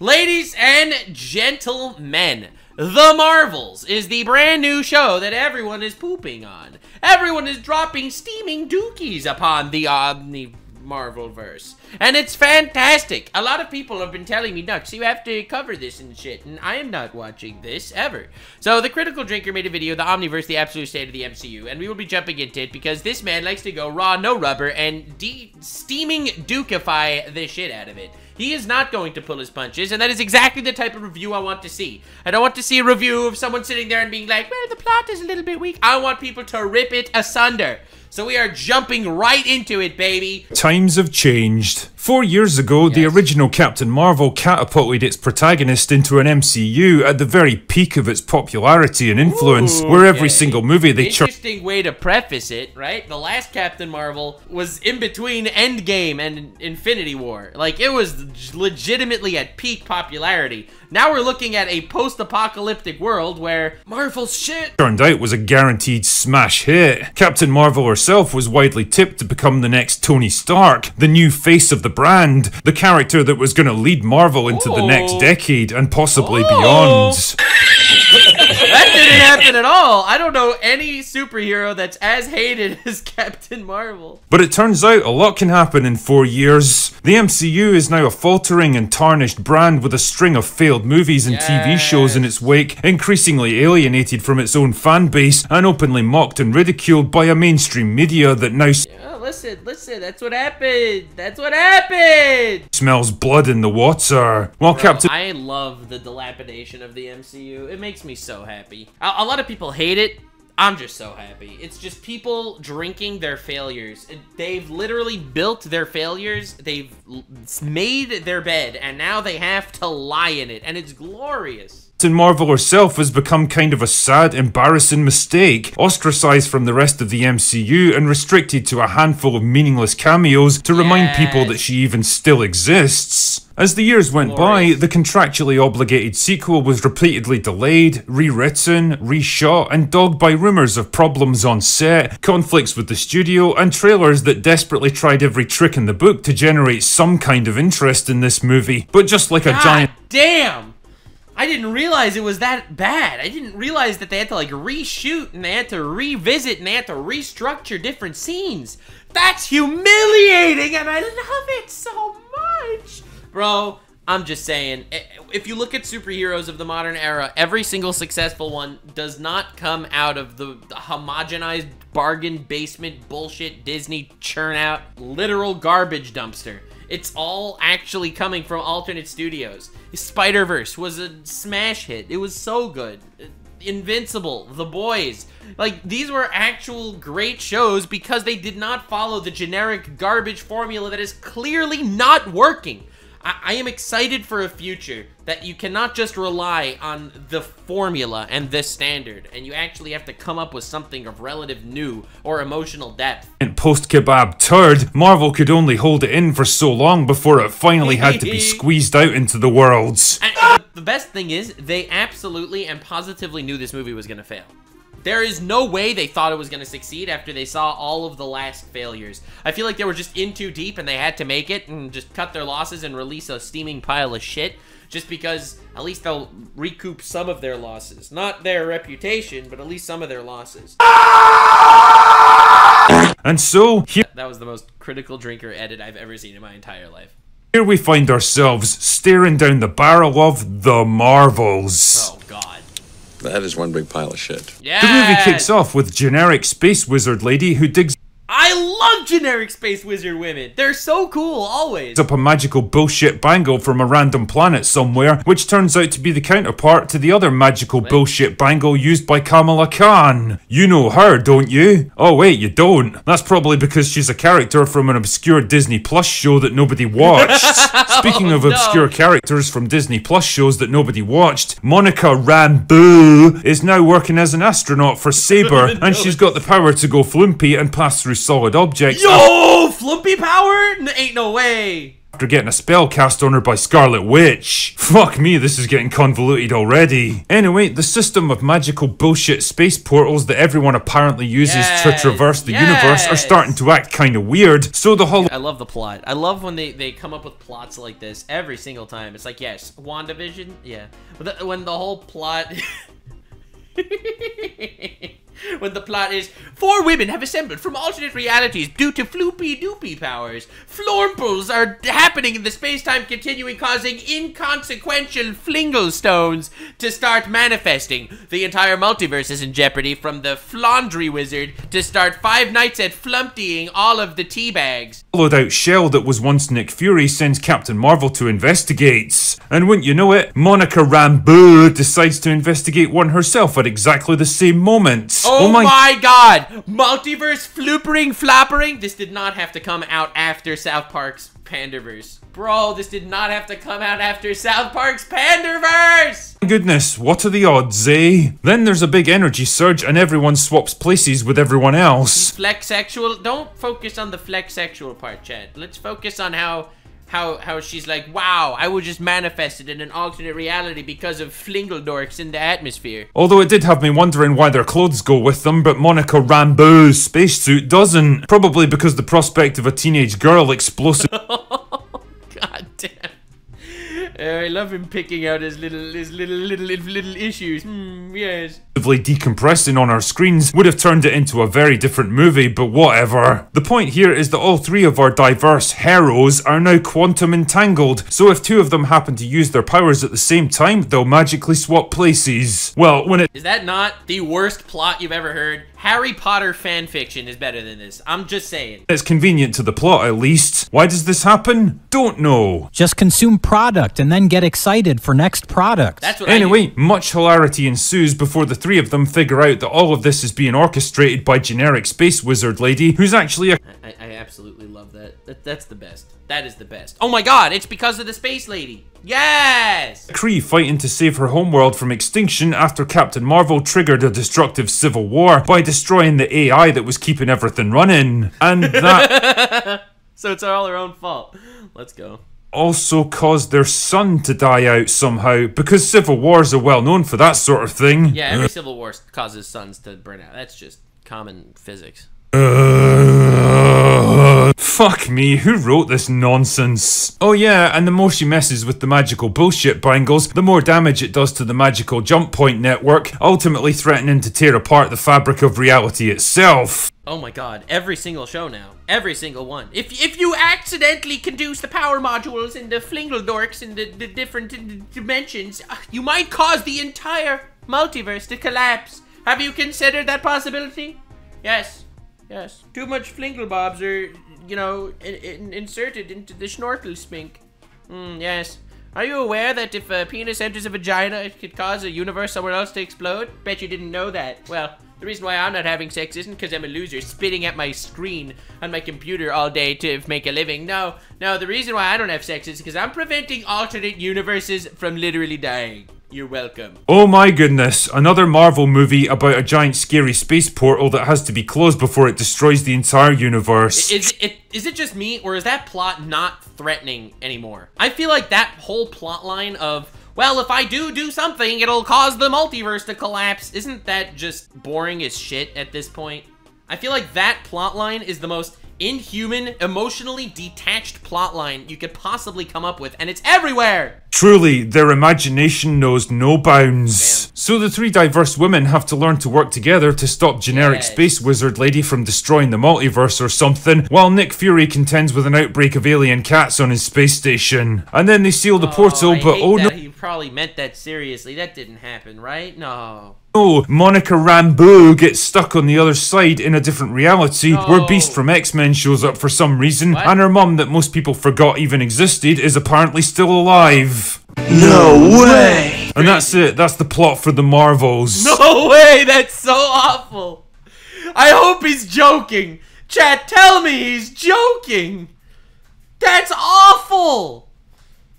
Ladies and gentlemen, The Marvels is the brand new show that everyone is pooping on. Everyone is dropping steaming dookies upon the Multiverse. And it's fantastic. A lot of people have been telling me, Nux, you have to cover this and shit, and I am not watching this ever. So the Critical Drinker made a video, the Omniverse, the absolute state of the MCU, and we will be jumping into it because this man likes to go raw, no rubber, and steaming dukify the shit out of it. He is not going to pull his punches, and that is exactly the type of review I want to see. I don't want to see a review of someone sitting there and being like, well, the plot is a little bit weak. I want people to rip it asunder. So we are jumping right into it, baby. Times have changed. 4 years ago, the original Captain Marvel catapulted its protagonist into an MCU at the very peak of its popularity and influence, where every single movie they Interesting way to preface it, right? The last Captain Marvel was in between Endgame and Infinity War. Like, it was legitimately at peak popularity. Now we're looking at a post-apocalyptic world where Marvel's shit turned out was a guaranteed smash hit. Captain Marvel herself was widely tipped to become the next Tony Stark, the new face of the brand, the character that was going to lead Marvel into the next decade and possibly beyond. That didn't happen at all. I don't know any superhero that's as hated as Captain Marvel. But it turns out a lot can happen in 4 years. The MCU is now a faltering and tarnished brand with a string of failed movies and TV shows in its wake, increasingly alienated from its own fan base and openly mocked and ridiculed by a mainstream media that now Listen, that's what happened. That's what happened. Smells blood in the water. While I love the dilapidation of the MCU. It makes me so happy. A lot of people hate it. I'm just so happy. It's just people drinking their failures. They've literally built their failures. They've made their bed, and now they have to lie in it, and it's glorious. Captain Marvel herself has become kind of a sad, embarrassing mistake, ostracized from the rest of the MCU and restricted to a handful of meaningless cameos to remind people that she even still exists. As the years went by, the contractually obligated sequel was repeatedly delayed, rewritten, reshot, and dogged by rumours of problems on set, conflicts with the studio, and trailers that desperately tried every trick in the book to generate some kind of interest in this movie. But just like a giant— damn! I didn't realize it was that bad. I didn't realize that they had to like reshoot and they had to revisit and they had to restructure different scenes. That's humiliating and I love it so much. Bro, I'm just saying, if you look at superheroes of the modern era, every single successful one does not come out of the homogenized bargain basement bullshit Disney churn out literal garbage dumpster. It's all actually coming from alternate studios. Spider-Verse was a smash hit. It was so good. Invincible, The Boys. Like, these were actual great shows because they did not follow the generic garbage formula that is clearly not working. I am excited for a future that you cannot just rely on the formula and this standard, and you actually have to come up with something of relative new or emotional depth. In post-kebab turd, Marvel could only hold it in for so long before it finally had to be squeezed out into the worlds. And the best thing is, they absolutely and positively knew this movie was gonna fail. There is no way they thought it was going to succeed after they saw all of the last failures. I feel like they were just in too deep and they had to make it and just cut their losses and release a steaming pile of shit just because at least they'll recoup some of their losses. Not their reputation, but at least some of their losses. And so, that was the most Critical Drinker edit I've ever seen in my entire life. Here we find ourselves staring down the barrel of The Marvels. Oh, God. That is one big pile of shit. Yeah. The movie kicks off with generic space wizard lady who digs I love generic space wizard women. They're so cool, always. Up a magical bullshit bangle from a random planet somewhere, which turns out to be the counterpart to the other magical bullshit bangle used by Kamala Khan. You know her, don't you? Oh wait, you don't. That's probably because she's a character from an obscure Disney Plus show that nobody watched. Speaking of obscure characters from Disney Plus shows that nobody watched, Monica Rambeau is now working as an astronaut for Saber, and she's got the power to go flumpy and pass through solid objects. Yo, flumpy power? Ain't no way. after getting a spell cast on her by Scarlet Witch. Fuck me, this is getting convoluted already. Anyway, the system of magical bullshit space portals that everyone apparently uses to traverse the universe are starting to act kind of weird, so the whole— I love the plot. I love when they come up with plots like this every single time. It's like, yes, WandaVision, yeah. But when the whole plot... When the plot is, 4 women have assembled from alternate realities due to floopy-doopy powers. Flormples are happening in the space-time continuum, causing inconsequential flingle-stones to start manifesting. The entire multiverse is in jeopardy, from the Flaundry Wizard to start 5 nights at flumptying all of the tea bags. Hollowed out shell that was once Nick Fury sends Captain Marvel to investigate. And wouldn't you know it, Monica Rambeau decides to investigate one herself at exactly the same moment. Oh my god! Multiverse floopering floppering? This did not have to come out after South Park's Panderverse. Bro, this did not have to come out after South Park's Panderverse! My goodness, what are the odds, eh? Then there's a big energy surge and everyone swaps places with everyone else. Flexsexual? Don't focus on the flexsexual part, Chad. Let's focus on how she's like, wow, I was just manifested in an alternate reality because of flingledorks in the atmosphere. Although it did have me wondering why their clothes go with them, but Monica Rambeau's spacesuit doesn't. Probably because the prospect of a teenage girl explosive— God damn. I love him picking out his little issues. Yes. decompressing on our screens would have turned it into a very different movie, but whatever. The point here is that all 3 of our diverse heroes are now quantum entangled, so if 2 of them happen to use their powers at the same time, they'll magically swap places. Well, when it— Is that not the worst plot you've ever heard? Harry Potter fanfiction is better than this. I'm just saying. It's convenient to the plot, at least. Why does this happen? Don't know. Just consume product and then get excited for next product. That's what Anyway, much hilarity ensues before the 3 of them figure out that all of this is being orchestrated by generic space wizard lady, who's actually a— I absolutely love that. That's the best. That is the best. Oh my god, it's because of the space lady. Yes! Kree fighting to save her homeworld from extinction after Captain Marvel triggered a destructive civil war by destroying the AI that was keeping everything running. And that So it's all her own fault. Let's go. also caused their son to die out somehow, because civil wars are well known for that sort of thing. Yeah, every civil war causes suns to burn out. That's just common physics. Fuck me, who wrote this nonsense? Oh yeah, and the more she messes with the magical bullshit bangles, the more damage it does to the magical jump point network, ultimately threatening to tear apart the fabric of reality itself. Oh my god, every single show now. Every single one. If you accidentally conduce the power modules in the flingledorks in the different dimensions, you might cause the entire multiverse to collapse. Have you considered that possibility? Yes. Yes. Too much flinglebobs are, you know, inserted into the snorkel spink. Yes. Are you aware that if a penis enters a vagina, it could cause a universe somewhere else to explode? Bet you didn't know that. Well, the reason why I'm not having sex isn't because I'm a loser spitting at my screen on my computer all day to make a living. No, the reason why I don't have sex is because I'm preventing alternate universes from literally dying. You're welcome. Oh my goodness, another Marvel movie about a giant scary space portal that has to be closed before it destroys the entire universe. Is it just me, or is that plot not threatening anymore? I feel like that whole plot line of, well, if I do something, it'll cause the multiverse to collapse. Isn't that just boring as shit at this point? I feel like that plot line is the most inhuman, emotionally detached plotline you could possibly come up with, and it's everywhere! Truly, their imagination knows no bounds. Damn. So the 3 diverse women have to learn to work together to stop generic space wizard lady from destroying the multiverse or something, while Nick Fury contends with an outbreak of alien cats on his space station. And then they seal the portal, but oh no— He probably meant that seriously. That didn't happen, right? No. Oh, Monica Rambeau gets stuck on the other side in a different reality where Beast from X-Men shows up for some reason, and her mum that most people forgot even existed is apparently still alive. No way! And that's it, that's the plot for the Marvels. No way, that's so awful! I hope he's joking! Chat, tell me he's joking! That's awful!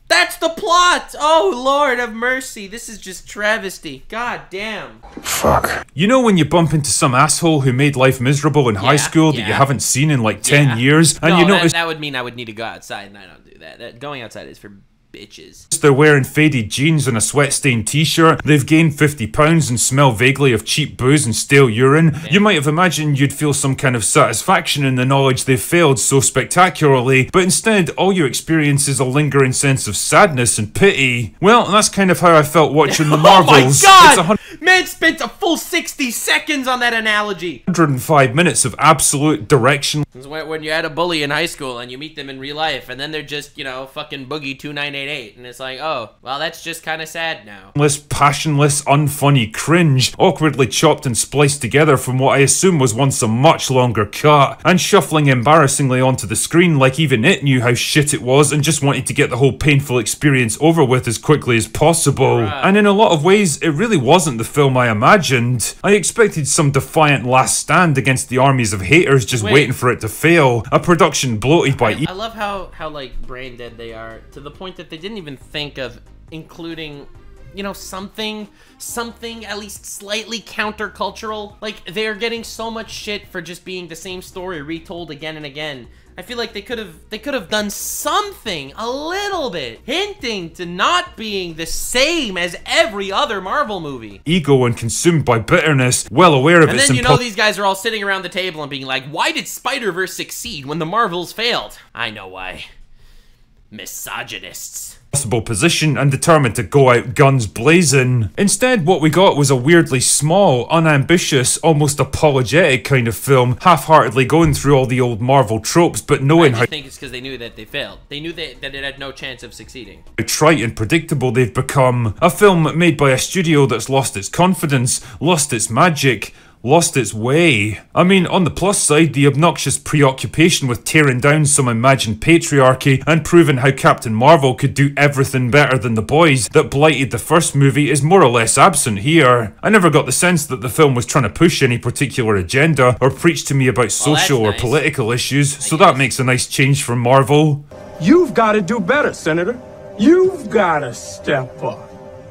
That's the plot! Oh, Lord have mercy. This is just travesty. God damn. Fuck. You know when you bump into some asshole who made life miserable in high school that you haven't seen in like 10 years, and no, you notice that would mean I would need to go outside, and I don't do that. Going outside is for bitches. they're wearing faded jeans and a sweat-stained t-shirt, they've gained 50 pounds and smell vaguely of cheap booze and stale urine, you might have imagined you'd feel some kind of satisfaction in the knowledge they've failed so spectacularly, but instead all you experience is a lingering sense of sadness and pity. Well, that's kind of how I felt watching the Marvels. Oh my god! Man spent a full 60 seconds on that analogy! 105 minutes of absolute direction. When you had a bully in high school and you meet them in real life and then they're just, you know, fucking Boogie 2988 and it's like, oh, well that's just kind of sad now. Passionless, unfunny cringe, awkwardly chopped and spliced together from what I assume was once a much longer cut, and shuffling embarrassingly onto the screen like even it knew how shit it was and just wanted to get the whole painful experience over with as quickly as possible. And in a lot of ways, it really wasn't the film I imagined. I expected some defiant last stand against the armies of haters just waiting for it to fail, a production bloated by I love how like brain dead they are, to the point that they didn't even think of including, you know, something at least slightly countercultural. Like, they're getting so much shit for just being the same story retold again and again. I feel like they could have done something a little bit hinting to not being the same as every other Marvel movie. Ego and consumed by bitterness, well aware of its And then you know these guys are all sitting around the table and being like, why did Spider-Verse succeed when the Marvels failed? I know why. Misogynists. Possible position and determined to go out guns blazing. Instead, what we got was a weirdly small, unambitious, almost apologetic kind of film, half-heartedly going through all the old Marvel tropes, but knowing how— I think it's because they knew that they failed. They knew that it had no chance of succeeding. How trite and predictable they've become. A film made by a studio that's lost its confidence, lost its magic, lost its way. I mean, on the plus side, the obnoxious preoccupation with tearing down some imagined patriarchy and proving how Captain Marvel could do everything better than the boys that blighted the first movie is more or less absent here. I never got the sense that the film was trying to push any particular agenda or preach to me about social or political issues, so that makes a nice change from Marvel. You've got to do better, Senator. You've got to step up.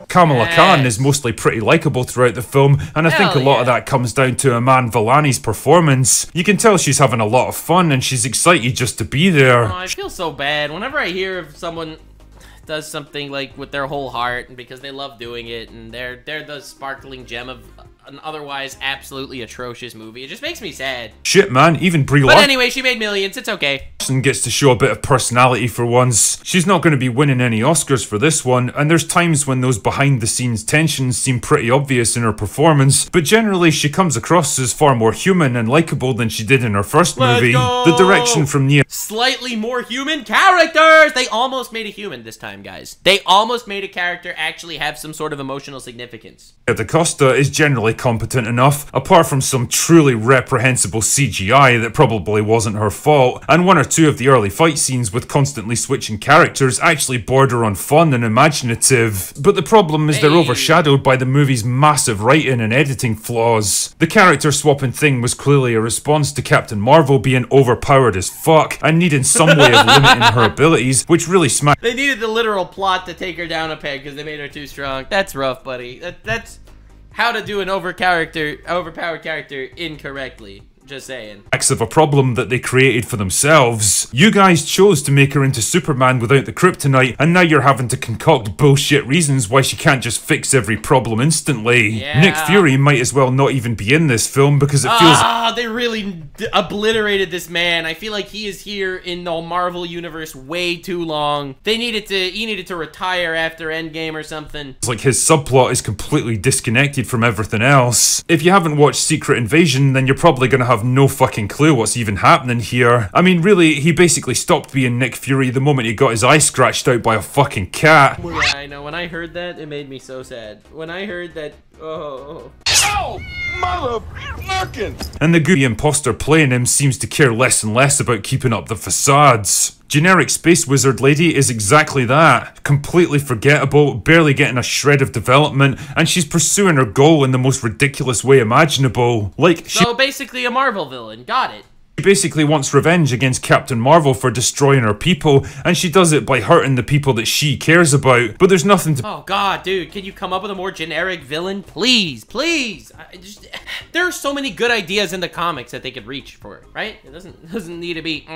Kamala Khan is mostly pretty likeable throughout the film, and I think a lot of that comes down to Iman Vellani's performance. You can tell she's having a lot of fun and she's excited just to be there. Oh, I feel so bad whenever I hear of someone does something like with their whole heart and because they love doing it and they're the sparkling gem of an otherwise absolutely atrocious movie. It just makes me sad. Shit, man, even Brie But anyway, she made millions, it's okay. Larson gets to show a bit of personality for once. She's not going to be winning any Oscars for this one, and there's times when those behind-the-scenes tensions seem pretty obvious in her performance, but generally she comes across as far more human and likeable than she did in her first movie. The direction from Nia— slightly more human characters! They almost made a human this time, guys. They almost made a character actually have some sort of emotional significance. DaCosta is generally competent enough, apart from some truly reprehensible CGI that probably wasn't her fault, and one or two of the early fight scenes with constantly switching characters actually border on fun and imaginative. But the problem is they're overshadowed by the movie's massive writing and editing flaws. The character swapping thing was clearly a response to Captain Marvel being overpowered as fuck and needing some way of limiting her abilities, which really smacked— They needed the literal plot to take her down a peg because they made her too strong. That's rough, buddy. That's how to do an overpowered character incorrectly. Just saying. Of a problem that they created for themselves. You guys chose to make her into Superman without the kryptonite, and now you're having to concoct bullshit reasons why she can't just fix every problem instantly. Nick Fury might as well not even be in this film because it feels— they really obliterated this man. I feel like he is here in the Marvel universe way too long. He needed to retire after Endgame or something. It's like his subplot is completely disconnected from everything else. If you haven't watched Secret Invasion, then you're probably gonna have no fucking clue what's even happening here. I mean, really, he basically stopped being Nick Fury the moment he got his eye scratched out by a fucking cat. Yeah, I know. When I heard that, it made me so sad. When I heard that, oh, motherfucking! And the goofy imposter playing him seems to care less and less about keeping up the facades. Generic space wizard lady is exactly that. Completely forgettable, barely getting a shred of development, and she's pursuing her goal in the most ridiculous way imaginable. Like, so basically a Marvel villain. Got it. She basically wants revenge against Captain Marvel for destroying her people, and she does it by hurting the people that she cares about, but there's nothing to— Oh god, dude, can you come up with a more generic villain? Please, please! There are so many good ideas in the comics that they could reach for, right? It doesn't need to be,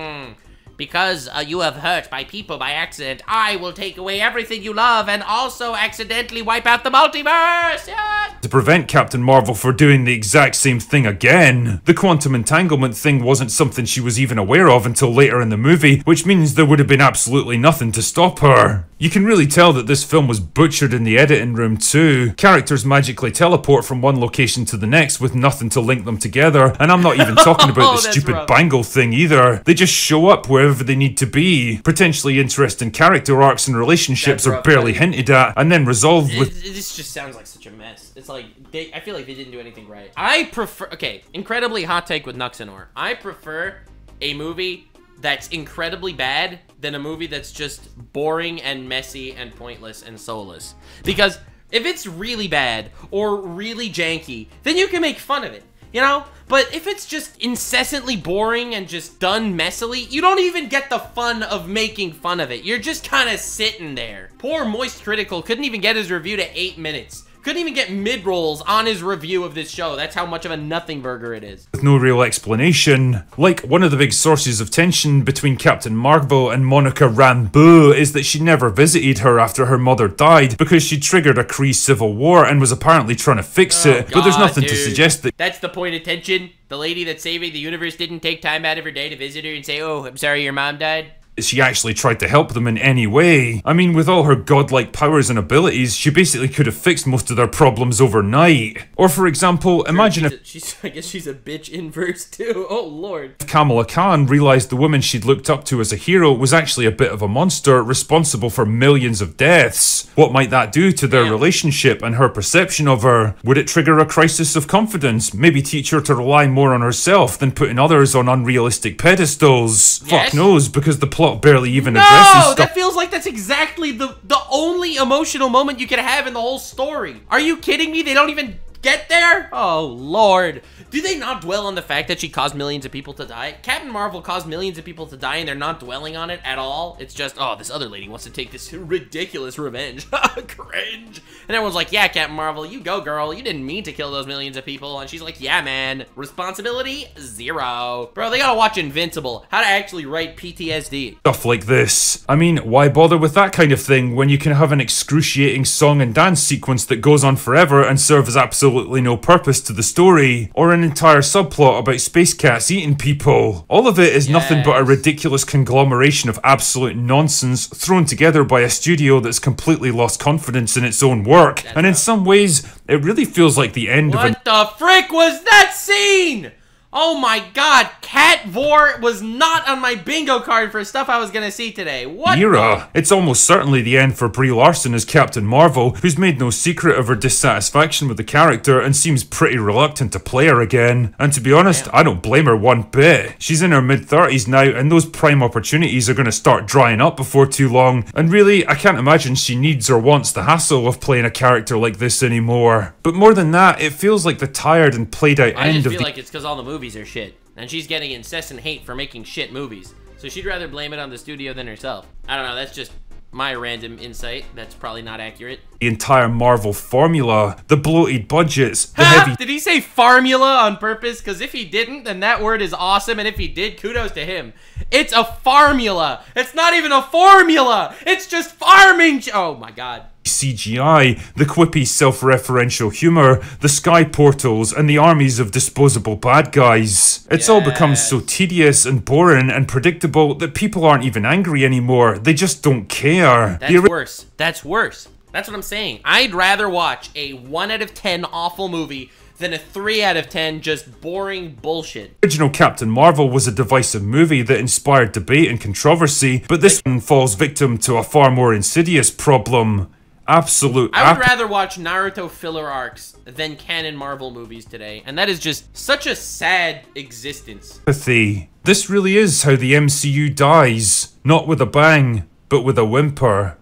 because you have hurt my people by accident, I will take away everything you love and also accidentally wipe out the multiverse! Yeah! to prevent Captain Marvel from doing the exact same thing again. The quantum entanglement thing wasn't something she was even aware of until later in the movie, which means there would have been absolutely nothing to stop her. You can really tell that this film was butchered in the editing room too. Characters magically teleport from one location to the next with nothing to link them together, and I'm not even talking about the stupid rough. bangle thing either. They just show up wherever they need to be. Potentially interesting character arcs and relationships are barely hinted at, and then resolved with— This just sounds like such a mess. It's like, I feel like they didn't do anything right. I prefer, okay, incredibly hot take with nuxANOR. I prefer a movie that's incredibly bad than a movie that's just boring and messy and pointless and soulless. Because if it's really bad or really janky, then you can make fun of it, you know? But if it's just incessantly boring and just done messily, you don't even get the fun of making fun of it. You're just kind of sitting there. Poor Moist Critical couldn't even get his review to 8 minutes. Couldn't even get mid-rolls on his review of this show. That's how much of a nothing burger it is. With no real explanation. Like, one of the big sources of tension between Captain Marvel and Monica Rambeau is that she never visited her after her mother died because she triggered a Kree civil war and was apparently trying to fix it, but there's nothing to suggest that— That's the point of tension. The lady that's saving the universe didn't take time out of her day to visit her and say, oh, I'm sorry your mom died. she actually tried to help them in any way. I mean, with all her godlike powers and abilities, she basically could have fixed most of their problems overnight. Or for example, imagine I guess she's a bitch inverse too. Oh lord. if Kamala Khan realized the woman she'd looked up to as a hero was actually a bit of a monster responsible for millions of deaths. What might that do to their relationship and her perception of her? Would it trigger a crisis of confidence? Maybe teach her to rely more on herself than putting others on unrealistic pedestals? Yes. Fuck knows, because the plot barely even addresses No, stuff. that feels like that's exactly the only emotional moment you could have in the whole story. Are you kidding me? They don't even get there? Oh lord. Do they not dwell on the fact that she caused millions of people to die? Captain Marvel caused millions of people to die and they're not dwelling on it at all. It's just, oh, this other lady wants to take this ridiculous revenge. Cringe. And everyone's like, yeah, Captain Marvel, you go, girl. You didn't mean to kill those millions of people. And she's like, yeah, man. Responsibility, 0. Bro, they gotta watch Invincible. How to actually write PTSD. Stuff like this. I mean, why bother with that kind of thing when you can have an excruciating song and dance sequence that goes on forever and serves absolutely no purpose to the story? Or an entire subplot about space cats eating people. All of it is nothing but a ridiculous conglomeration of absolute nonsense thrown together by a studio that's completely lost confidence in its own work. And in some ways, it really feels like the end of What the frick was that scene? Oh my god, Cat Vor was not on my bingo card for stuff I was gonna see today. What era. It's almost certainly the end for Brie Larson as Captain Marvel, who's made no secret of her dissatisfaction with the character and seems pretty reluctant to play her again. And to be honest, I don't blame her one bit. She's in her mid-30s now, and those prime opportunities are going to start drying up before too long. And really, I can't imagine she needs or wants the hassle of playing a character like this anymore. But more than that, it feels like the tired and played out I end just of feel the— like it's because all the movies are shit. And she's getting incessant hate for making shit movies. So she'd rather blame it on the studio than herself. I don't know, that's just my random insight. That's probably not accurate. the entire Marvel formula. The bloated budgets, the heavy— Did he say formula on purpose? Because if he didn't, then that word is awesome. And if he did, kudos to him. It's a formula. It's not even a formula. It's just farming. Oh my god. CGI, the quippy self-referential humor, the sky portals, and the armies of disposable bad guys. It's all become so tedious and boring and predictable that people aren't even angry anymore. They just don't care. That's worse. That's worse. That's what I'm saying. I'd rather watch a 1 out of 10 awful movie than a 3 out of 10 just boring bullshit. Original Captain Marvel was a divisive movie that inspired debate and controversy, but this one falls victim to a far more insidious problem. I would rather watch Naruto filler arcs than canon Marvel movies today, and that is just such a sad existence. Apathy. This really is how the MCU dies. Not with a bang, but with a whimper.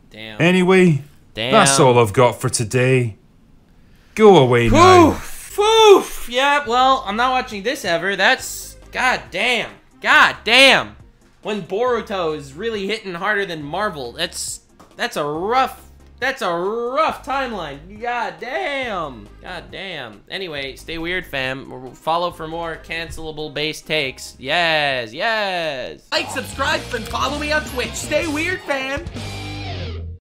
Damn. Anyway, Damn. that's all I've got for today. Go away now. Oof. Yeah, well, I'm not watching this ever. That's God damn. God damn. When Boruto is really hitting harder than Marvel, that's a rough timeline. God damn. God damn. Anyway, stay weird, fam. Follow for more cancelable base takes. Yes, yes. Like, subscribe, and follow me on Twitch. Stay weird, fam.